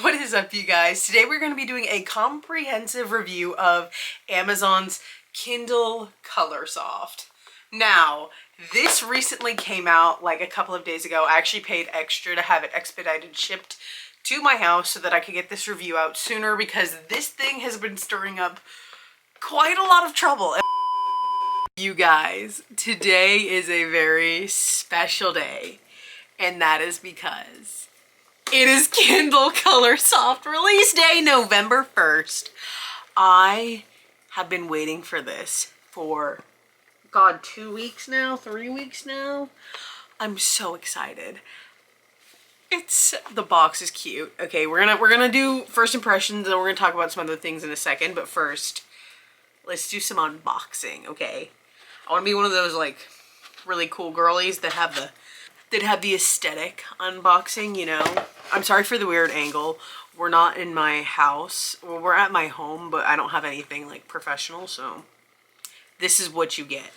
What is up, you guys? Today we're going to be doing a comprehensive review of Amazon's Kindle ColorSoft. Now, this recently came out like a couple of days ago. I actually paid extra to have it expedited shipped to my house so that I could get this review out sooner because this thing has been stirring up quite a lot of trouble. You guys, today is a very special day, and that is because it is Kindle ColorSoft release day, November 1st. I have been waiting for this for, God, 2 weeks now, 3 weeks now. I'm so excited. The box is cute. Okay, we're gonna do first impressions and we're gonna talk about some other things in a second, but first, let's do some unboxing, okay? I wanna be one of those like really cool girlies that have the aesthetic unboxing, you know? I'm sorry for the weird angle. We're not in my house. Well, we're at my home, but I don't have anything like professional, so this is what you get.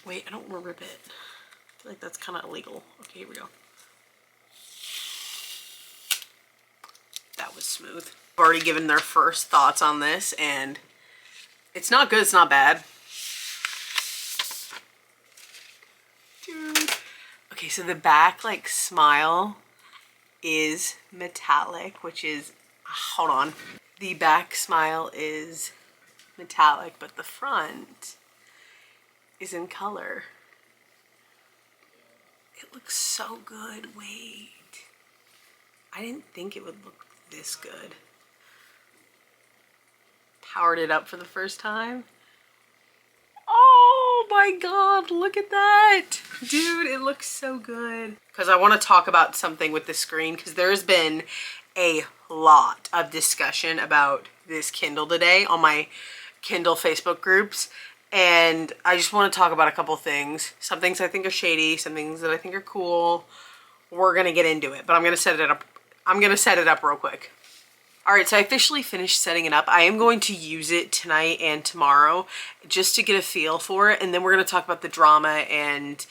Wait, I don't want to rip it. I feel like that's kind of illegal. Okay, here we go. That was smooth. I've already given their first thoughts on this, and it's not good, it's not bad. Dude. Okay, so the back like smile is metallic, which is, hold on. The back smile is metallic, but the front is in color. It looks so good. Wait. I didn't think it would look this good. Powered it up for the first time. Oh my God, look at that. Dude, it looks so good. Because I want to talk about something with the screen because there's been a lot of discussion about this Kindle today on my Kindle Facebook groups. And I just want to talk about a couple things. Some things I think are shady, some things that I think are cool. We're going to get into it, but I'm going to set it up. I'm going to set it up real quick. All right, so I officially finished setting it up. I am going to use it tonight and tomorrow just to get a feel for it. And then we're going to talk about the drama and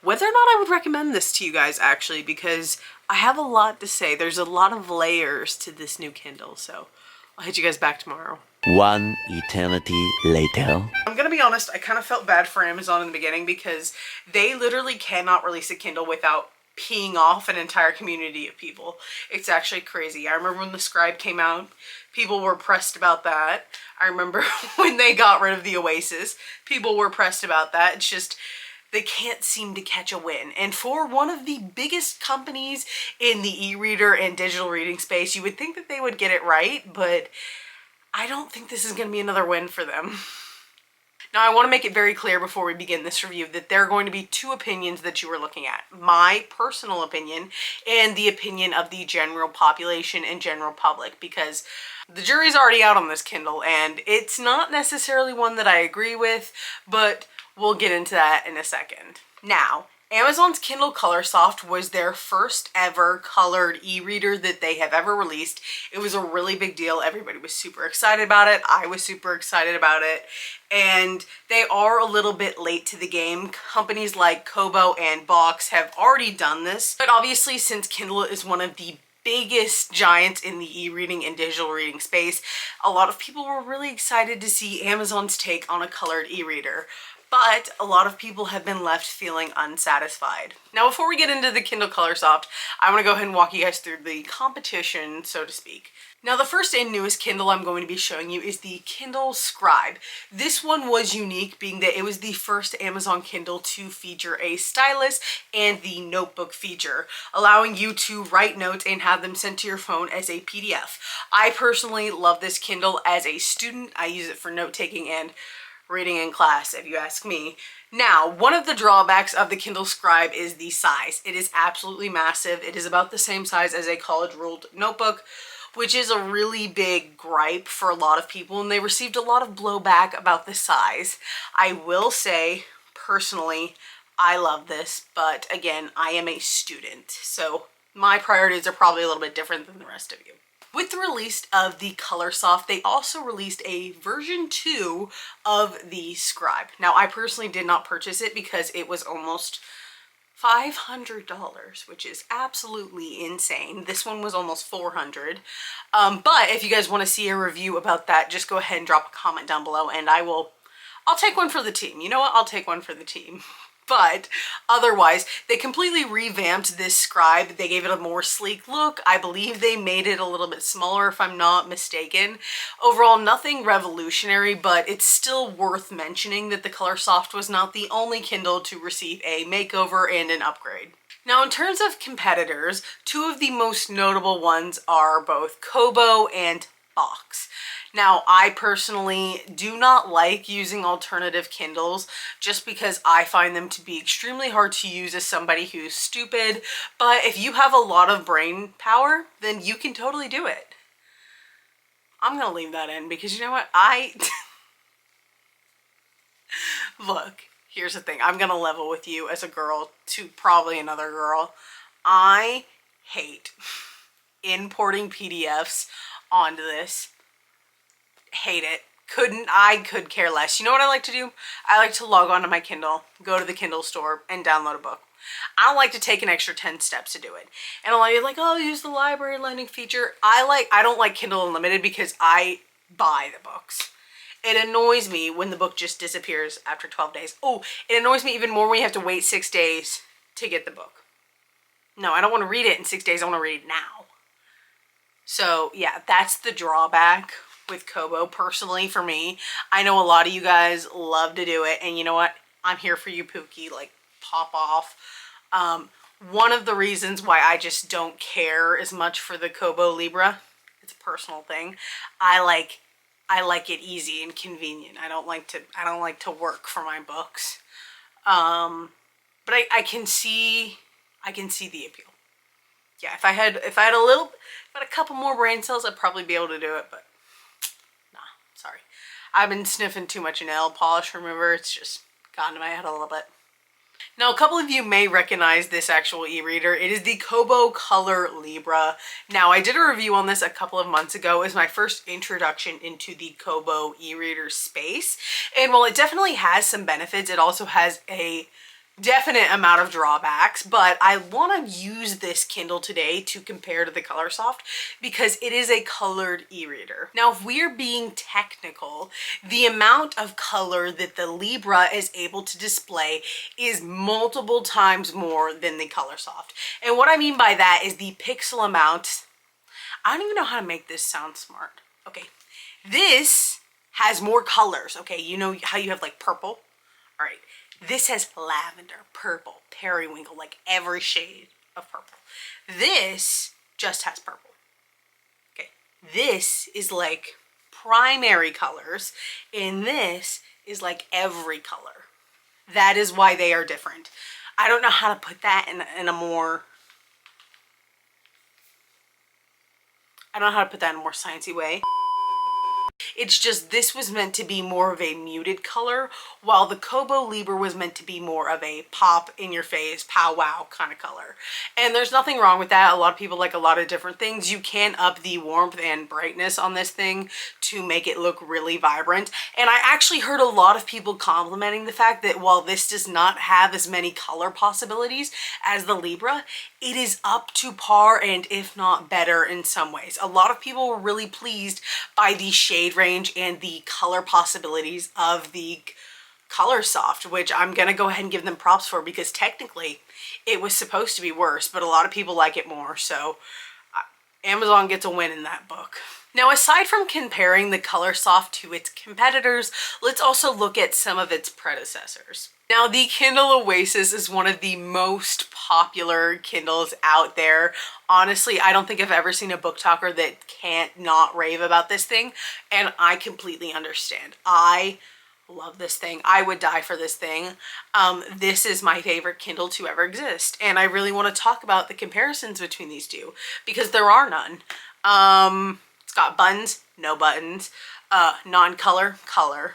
whether or not I would recommend this to you guys, actually, because I have a lot to say. There's a lot of layers to this new Kindle, so I'll hit you guys back tomorrow. One eternity later. I'm gonna be honest, I kind of felt bad for Amazon in the beginning because they literally cannot release a Kindle without peeing off an entire community of people. It's actually crazy. I remember when the Scribe came out, people were pressed about that. I remember when they got rid of the Oasis, people were pressed about that. It's just, they can't seem to catch a win. And for one of the biggest companies in the e-reader and digital reading space, you would think that they would get it right, but I don't think this is going to be another win for them. Now, I want to make it very clear before we begin this review that there are going to be two opinions that you are looking at. My personal opinion and the opinion of the general population and general public, because the jury's already out on this Kindle and it's not necessarily one that I agree with, but we'll get into that in a second. Now, Amazon's Kindle ColorSoft was their first ever colored e-reader that they have ever released. It was a really big deal. Everybody was super excited about it. I was super excited about it. And they are a little bit late to the game. Companies like Kobo and Box have already done this. But obviously, since Kindle is one of the biggest giants in the e-reading and digital reading space, a lot of people were really excited to see Amazon's take on a colored e-reader. But a lot of people have been left feeling unsatisfied. Now, before we get into the Kindle ColorSoft, I want to go ahead and walk you guys through the competition, so to speak. Now, the first and newest Kindle I'm going to be showing you is the Kindle Scribe. This one was unique, being that it was the first Amazon Kindle to feature a stylus and the notebook feature, allowing you to write notes and have them sent to your phone as a PDF. I personally love this Kindle as a student. I use it for note-taking and reading in class, if you ask me. Now, one of the drawbacks of the Kindle Scribe is the size. It is absolutely massive. It is about the same size as a college-ruled notebook, which is a really big gripe for a lot of people, and they received a lot of blowback about the size. I will say, personally, I love this, but again, I am a student, so my priorities are probably a little bit different than the rest of you. With the release of the ColorSoft, they also released a version 2 of the Scribe. Now, I personally did not purchase it because it was almost $500, which is absolutely insane. This one was almost $400. But if you guys want to see a review about that, just go ahead and drop a comment down below and I'll take one for the team. You know what? I'll take one for the team. But otherwise, they completely revamped this Scribe. They gave it a more sleek look. I believe they made it a little bit smaller, if I'm not mistaken. Overall, nothing revolutionary, but it's still worth mentioning that the ColorSoft was not the only Kindle to receive a makeover and an upgrade. Now, in terms of competitors, two of the most notable ones are both Kobo and Box. Now, I personally do not like using alternative Kindles just because I find them to be extremely hard to use as somebody who's stupid, but if you have a lot of brain power, then you can totally do it. I'm gonna leave that in because you know what? Look, here's the thing. I'm gonna level with you as a girl to probably another girl. I hate importing PDFs onto this. Hate it. I could care less. You know what I like to do? I like to log on to my Kindle, go to the Kindle store, and download a book. I don't like to take an extra 10 steps to do it. And a lot of you are like, oh, use the library lending feature. I don't like Kindle Unlimited because I buy the books. It annoys me when the book just disappears after 12 days. Oh, it annoys me even more when you have to wait 6 days to get the book. No, I don't want to read it in 6 days. I want to read it now. So yeah, that's the drawback with Kobo personally for me. I know a lot of you guys love to do it, and you know what? I'm here for you, Pookie. Like, pop off. One of the reasons why I just don't care as much for the Kobo Libra, it's a personal thing. I like it easy and convenient. I don't like to work for my books. But I can see the appeal. Yeah, if I had a couple more brain cells, I'd probably be able to do it, but sorry. I've been sniffing too much nail polish remover. It's just gotten to my head a little bit. Now, a couple of you may recognize this actual e-reader. It is the Kobo Color Libra. Now, I did a review on this a couple of months ago. It was my first introduction into the Kobo e-reader space. And while it definitely has some benefits, it also has a definite amount of drawbacks, but I want to use this Kindle today to compare to the ColorSoft because it is a colored e-reader. Now, if we're being technical, the amount of color that the Libra is able to display is multiple times more than the ColorSoft. And what I mean by that is the pixel amount. I don't even know how to make this sound smart. Okay, this has more colors. Okay, you know how you have like purple? All right. This has lavender, purple, periwinkle, like every shade of purple. This just has purple. Okay, this is like primary colors, and this is like every color. That is why they are different. I don't know how to put that in a more... I don't know how to put that in a more sciencey way. It's just this was meant to be more of a muted color, while the Kobo Libra was meant to be more of a pop in your face, pow wow kind of color. And there's nothing wrong with that. A lot of people like a lot of different things. You can up the warmth and brightness on this thing to make it look really vibrant. And I actually heard a lot of people complimenting the fact that while this does not have as many color possibilities as the Libra, it is up to par and if not better in some ways. A lot of people were really pleased by the shade range and the color possibilities of the ColorSoft, which I'm gonna go ahead and give them props for because technically it was supposed to be worse, but a lot of people like it more, so Amazon gets a win in that book. Now, aside from comparing the ColorSoft to its competitors, let's also look at some of its predecessors. Now, the Kindle Oasis is one of the most popular Kindles out there. Honestly, I don't think I've ever seen a booktalker that can't not rave about this thing, and I completely understand. I love this thing. I would die for this thing. This is my favorite Kindle to ever exist, and I really want to talk about the comparisons between these two because there are none. It's got buttons, no buttons, non-color, color.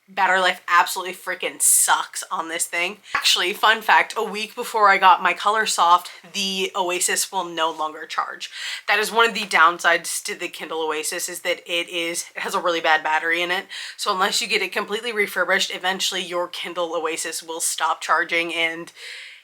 Battery life absolutely freaking sucks on this thing. Actually, fun fact, a week before I got my ColorSoft, the Oasis will no longer charge. That is one of the downsides to the Kindle Oasis, is that it has a really bad battery in it. So unless you get it completely refurbished, eventually your Kindle Oasis will stop charging and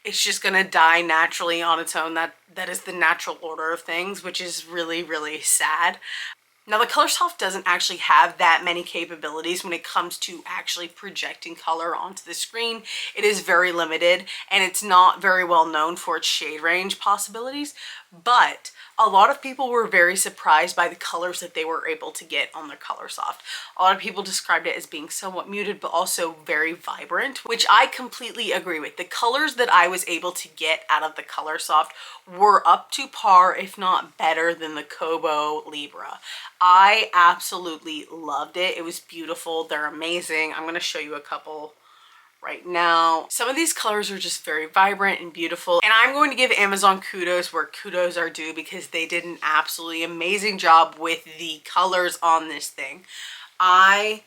it's just gonna die naturally on its own. That is the natural order of things, which is really, really sad. Now the ColorSoft doesn't actually have that many capabilities when it comes to actually projecting color onto the screen. It is very limited and it's not very well known for its shade range possibilities, but a lot of people were very surprised by the colors that they were able to get on their ColorSoft. A lot of people described it as being somewhat muted but also very vibrant, which I completely agree with. The colors that I was able to get out of the ColorSoft were up to par, if not better, than the Kobo Libra. I absolutely loved it. It was beautiful. They're amazing. I'm going to show you a couple right now. Some of these colors are just very vibrant and beautiful, and I'm going to give Amazon kudos where kudos are due because they did an absolutely amazing job with the colors on this thing. I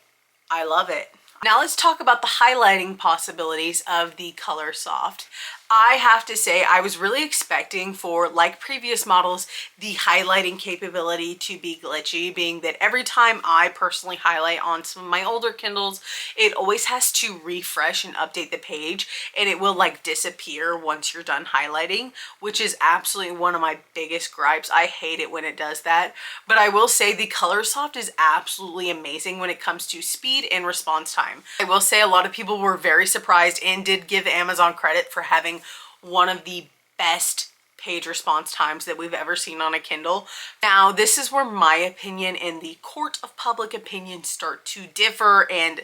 love it. Now let's talk about the highlighting possibilities of the ColorSoft. I have to say I was really expecting for, like previous models, the highlighting capability to be glitchy, being that every time I personally highlight on some of my older Kindles, it always has to refresh and update the page and it will like disappear once you're done highlighting, which is absolutely one of my biggest gripes. I hate it when it does that, but I will say the ColorSoft is absolutely amazing when it comes to speed and response time. I will say a lot of people were very surprised and did give Amazon credit for having one of the best page response times that we've ever seen on a Kindle. Now, this is where my opinion and the court of public opinion start to differ and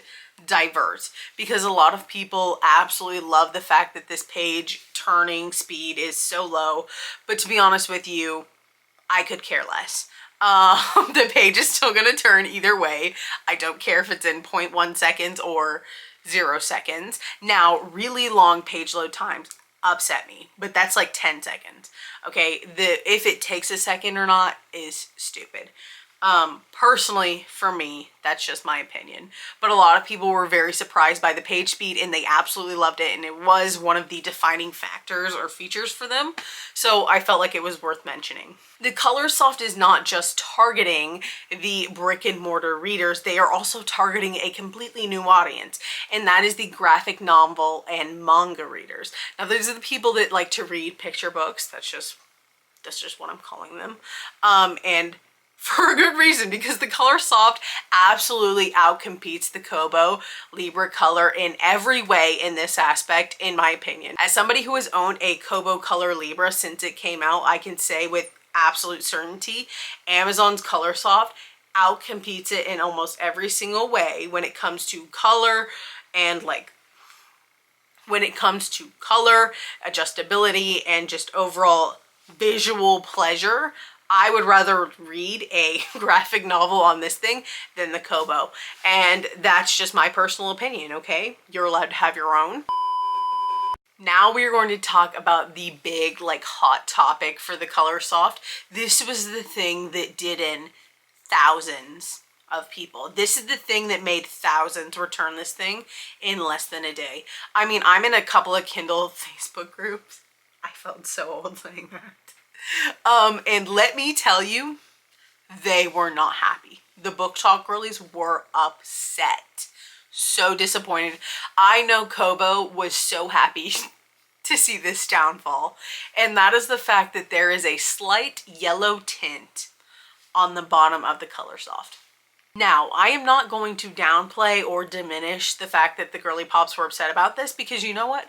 diverge, because a lot of people absolutely love the fact that this page turning speed is so low, but to be honest with you, I could care less. The page is still gonna turn either way. I don't care if it's in 0.1 seconds or 0 seconds. Now, really long page load times upset me, but that's like 10 seconds. Okay, if it takes a second or not is stupid. Personally, for me, that's just my opinion. But a lot of people were very surprised by the page speed and they absolutely loved it, and it was one of the defining factors or features for them. So I felt like it was worth mentioning. The ColorSoft is not just targeting the brick and mortar readers, they are also targeting a completely new audience, and that is the graphic novel and manga readers. Now, these are the people that like to read picture books. That's just what I'm calling them. And for a good reason, because the ColorSoft absolutely outcompetes the Kobo Libra color in every way in this aspect, in my opinion. As somebody who has owned a Kobo Color Libra since it came out, I can say with absolute certainty, Amazon's ColorSoft outcompetes it in almost every single way when it comes to color and when it comes to color, adjustability, and just overall visual pleasure. I would rather read a graphic novel on this thing than the Kobo. And that's just my personal opinion, okay? You're allowed to have your own. Now we are going to talk about the big, hot topic for the ColorSoft. This was the thing that did in thousands of people. This is the thing that made thousands return this thing in less than a day. I mean, I'm in a couple of Kindle Facebook groups. I felt so old saying that. And let me tell you, they were not happy. The booktok girlies were upset. So disappointed. I know Kobo was so happy to see this downfall, and that is the fact that there is a slight yellow tint on the bottom of the ColorSoft. Now, I am not going to downplay or diminish the fact that the girly pops were upset about this, because you know what?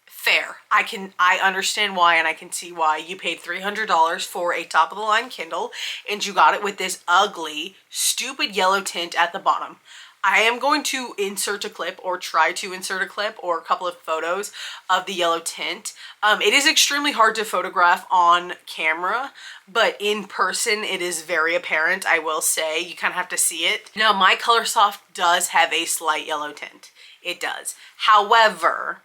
Fair. I understand why, and I can see why. You paid $300 for a top-of-the-line Kindle, and you got it with this ugly, stupid yellow tint at the bottom. I am going to insert a clip, or try to insert a clip, or a couple of photos of the yellow tint. It is extremely hard to photograph on camera, but in person it is very apparent, I will say. You kind of have to see it. Now, my ColorSoft does have a slight yellow tint. It does. However,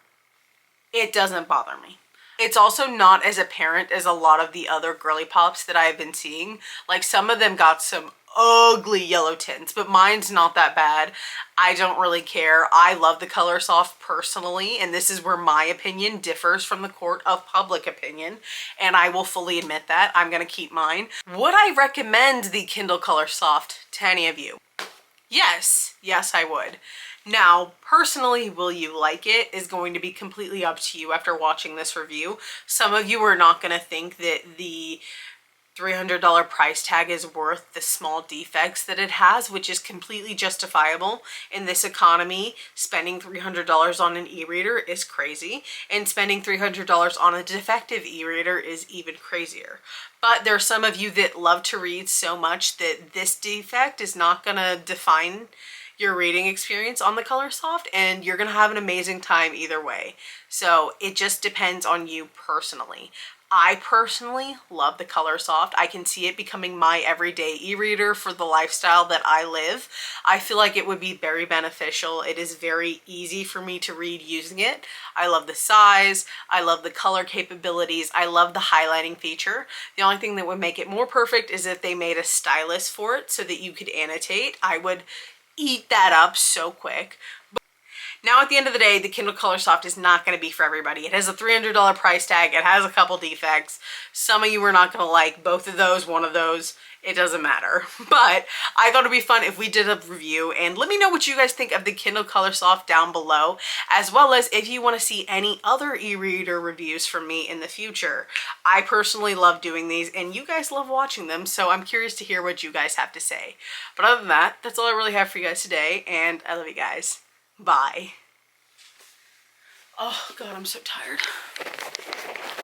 it doesn't bother me. It's also not as apparent as a lot of the other girly pops that I've been seeing. Like, some of them got some ugly yellow tints, but mine's not that bad. I don't really care. I love the ColorSoft personally, and this is where my opinion differs from the court of public opinion, and I will fully admit that. I'm gonna keep mine. Would I recommend the Kindle ColorSoft to any of you? Yes, yes I would. Now, personally, will you like it is going to be completely up to you after watching this review. Some of you are not gonna think that the $300 price tag is worth the small defects that it has, which is completely justifiable. In this economy, spending $300 on an e-reader is crazy, and spending $300 on a defective e-reader is even crazier. But there are some of you that love to read so much that this defect is not gonna define your reading experience on the ColorSoft, and you're gonna have an amazing time either way. So it just depends on you personally. I personally love the ColorSoft. I can see it becoming my everyday e-reader for the lifestyle that I live. I feel like it would be very beneficial. It is very easy for me to read using it. I love the size. I love the color capabilities. I love the highlighting feature. The only thing that would make it more perfect is if they made a stylus for it so that you could annotate. I would eat that up so quick. Now, at the end of the day, the Kindle ColorSoft is not going to be for everybody. It has a $300 price tag. It has a couple defects. Some of you are not going to like both of those, one of those. It doesn't matter. But I thought it'd be fun if we did a review, and let me know what you guys think of the Kindle ColorSoft down below, as well as if you want to see any other e-reader reviews from me in the future. I personally love doing these, and you guys love watching them, so I'm curious to hear what you guys have to say. But other than that, that's all I really have for you guys today, and I love you guys. Bye. Oh God, I'm so tired.